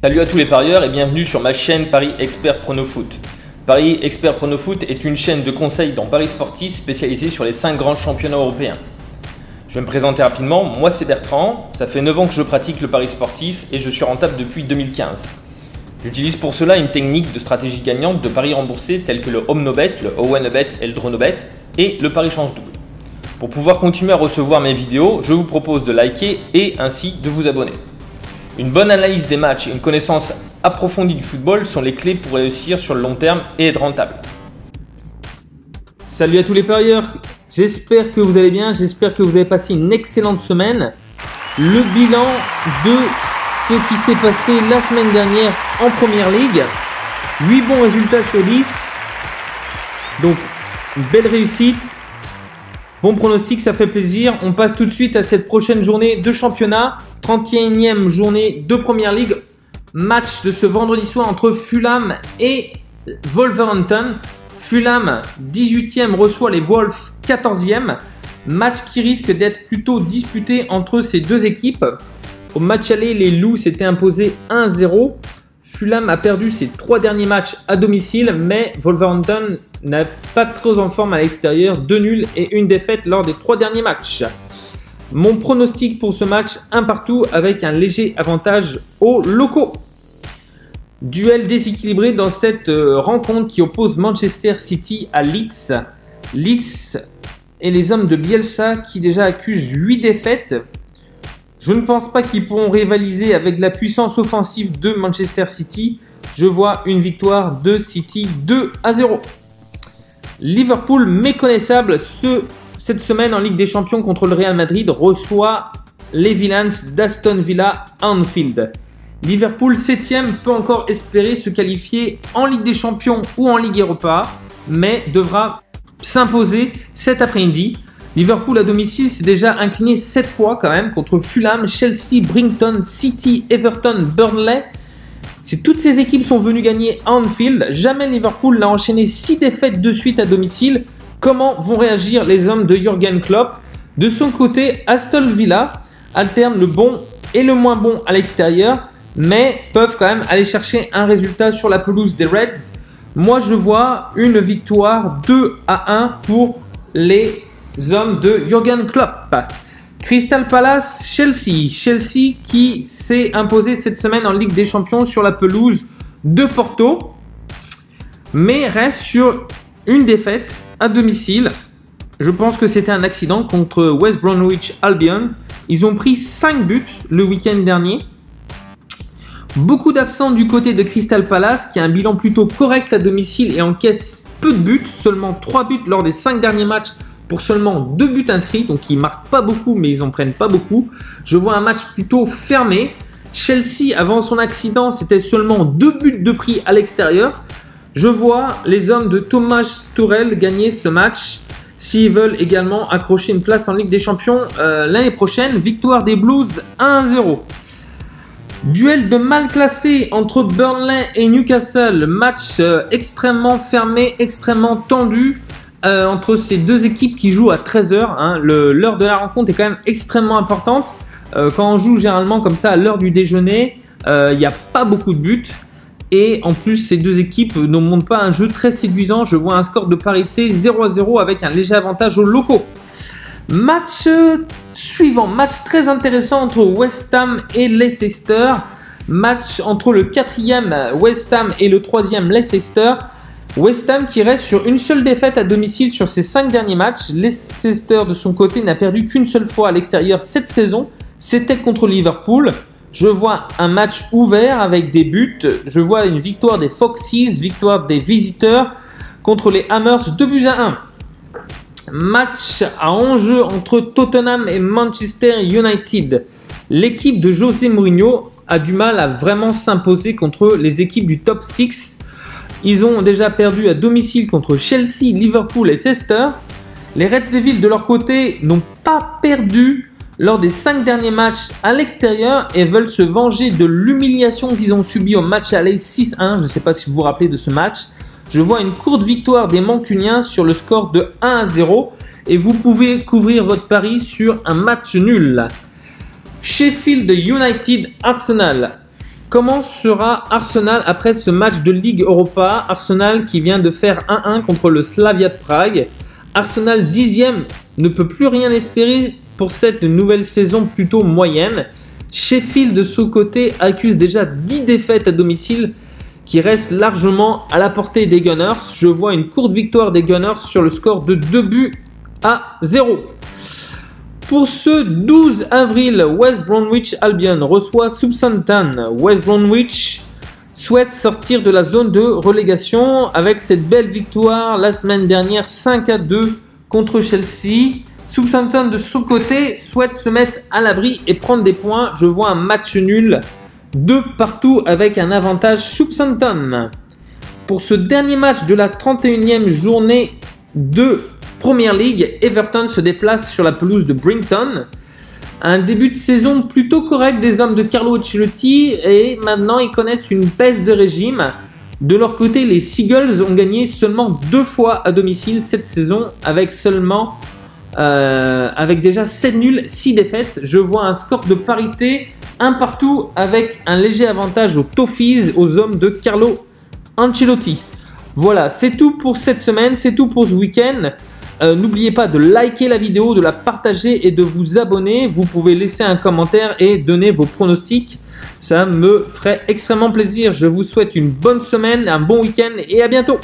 Salut à tous les parieurs et bienvenue sur ma chaîne Paris Expert Pronofoot. Paris Expert Pronofoot est une chaîne de conseils dans Paris sportif spécialisée sur les 5 grands championnats européens. Je vais me présenter rapidement, moi c'est Bertrand, ça fait 9 ans que je pratique le pari sportif et je suis rentable depuis 2015. J'utilise pour cela une technique de stratégie gagnante de paris remboursés tels que le Home No Bet, le Owen No Bet et le Draw No Bet et le pari chance double. Pour pouvoir continuer à recevoir mes vidéos, je vous propose de liker et ainsi de vous abonner. Une bonne analyse des matchs et une connaissance approfondie du football sont les clés pour réussir sur le long terme et être rentable. Salut à tous les parieurs, j'espère que vous allez bien, j'espère que vous avez passé une excellente semaine. Le bilan de ce qui s'est passé la semaine dernière en Première Ligue, 8 bons résultats sur 10, donc une belle réussite, bon pronostic, ça fait plaisir. On passe tout de suite à cette prochaine journée de championnat, 31e journée de Première Ligue, match de ce vendredi soir entre Fulham et Wolverhampton. Fulham 18e reçoit les Wolves 14e, match qui risque d'être plutôt disputé entre ces deux équipes. Au match aller, les Loups s'étaient imposés 1-0. Fulham a perdu ses 3 derniers matchs à domicile, mais Wolverhampton n'a pas trop en forme à l'extérieur, 2 nuls et une défaite lors des 3 derniers matchs. Mon pronostic pour ce match, un partout avec un léger avantage aux locaux. Duel déséquilibré dans cette rencontre qui oppose Manchester City à Leeds. Leeds et les hommes de Bielsa qui déjà accusent 8 défaites. Je ne pense pas qu'ils pourront rivaliser avec la puissance offensive de Manchester City. Je vois une victoire de City 2-0. Liverpool méconnaissable cette semaine en Ligue des Champions contre le Real Madrid reçoit les Villains d'Aston Villa à Anfield. Liverpool 7e peut encore espérer se qualifier en Ligue des Champions ou en Ligue Europa, mais devra s'imposer cet après-midi. Liverpool à domicile s'est déjà incliné 7 fois quand même contre Fulham, Chelsea, Brighton, City, Everton, Burnley. Toutes ces équipes sont venues gagner à Anfield. Jamais Liverpool n'a enchaîné 6 défaites de suite à domicile. Comment vont réagir les hommes de Jürgen Klopp? De son côté, Aston Villa alterne le bon et le moins bon à l'extérieur, mais peuvent quand même aller chercher un résultat sur la pelouse des Reds. Moi, je vois une victoire 2-1 pour les hommes de Jürgen Klopp. Crystal Palace, Chelsea. Chelsea qui s'est imposé cette semaine en Ligue des Champions sur la pelouse de Porto, mais reste sur une défaite à domicile. Je pense que c'était un accident contre West Bromwich Albion. Ils ont pris 5 buts le week-end dernier. Beaucoup d'absents du côté de Crystal Palace qui a un bilan plutôt correct à domicile et encaisse peu de buts, seulement 3 buts lors des 5 derniers matchs pour seulement 2 buts inscrits, donc ils marquent pas beaucoup mais ils en prennent pas beaucoup. Je vois un match plutôt fermé. Chelsea avant son accident c'était seulement 2 buts de prix à l'extérieur. Je vois les hommes de Thomas Tuchel gagner ce match s'ils veulent également accrocher une place en Ligue des Champions l'année prochaine. Victoire des Blues 1-0. Duel de mal classé entre Burnley et Newcastle, match extrêmement fermé, extrêmement tendu entre ces deux équipes qui jouent à 13h. L'heure de la rencontre est quand même extrêmement importante. Quand on joue généralement comme ça à l'heure du déjeuner, il n'y a pas beaucoup de buts. Et en plus, ces deux équipes ne montrent pas un jeu très séduisant. Je vois un score de parité 0-0 avec un léger avantage aux locaux. Match suivant, match très intéressant entre West Ham et Leicester. Match entre le 4e West Ham et le 3e Leicester. West Ham qui reste sur une seule défaite à domicile sur ses 5 derniers matchs. Leicester de son côté n'a perdu qu'une seule fois à l'extérieur cette saison. C'était contre Liverpool. Je vois un match ouvert avec des buts. Je vois une victoire des Foxes, victoire des visiteurs contre les Hammers 2-1. Match à enjeu entre Tottenham et Manchester United. L'équipe de José Mourinho a du mal à vraiment s'imposer contre les équipes du top 6. Ils ont déjà perdu à domicile contre Chelsea, Liverpool et Leicester. Les Red Devils de leur côté n'ont pas perdu lors des 5 derniers matchs à l'extérieur et veulent se venger de l'humiliation qu'ils ont subie au match aller 6-1. Je ne sais pas si vous vous rappelez de ce match. Je vois une courte victoire des Mancuniens sur le score de 1-0 et vous pouvez couvrir votre pari sur un match nul. Sheffield United Arsenal. Comment sera Arsenal après ce match de Ligue Europa? Arsenal qui vient de faire 1-1 contre le Slavia de Prague. Arsenal 10e ne peut plus rien espérer pour cette nouvelle saison plutôt moyenne. Sheffield de son côté accuse déjà 10 défaites à domicile qui restent largement à la portée des Gunners. Je vois une courte victoire des Gunners sur le score de 2-0. Pour ce 12 avril, West Bromwich Albion reçoit Southampton. West Bromwich souhaite sortir de la zone de relégation avec cette belle victoire la semaine dernière 5-2 contre Chelsea. Southampton de son côté souhaite se mettre à l'abri et prendre des points. Je vois un match nul de partout avec un avantage Southampton. Pour ce dernier match de la 31e journée de Premier League, Everton se déplace sur la pelouse de Brighton. Un début de saison plutôt correct des hommes de Carlo Ancelotti et maintenant ils connaissent une baisse de régime. De leur côté, les Seagulls ont gagné seulement 2 fois à domicile cette saison avec déjà 7 nuls, 6 défaites. Je vois un score de parité, un partout avec un léger avantage aux Toffees, aux hommes de Carlo Ancelotti. Voilà, c'est tout pour cette semaine, c'est tout pour ce week-end. N'oubliez pas de liker la vidéo, de la partager et de vous abonner. Vous pouvez laisser un commentaire et donner vos pronostics. Ça me ferait extrêmement plaisir. Je vous souhaite une bonne semaine, un bon week-end et à bientôt.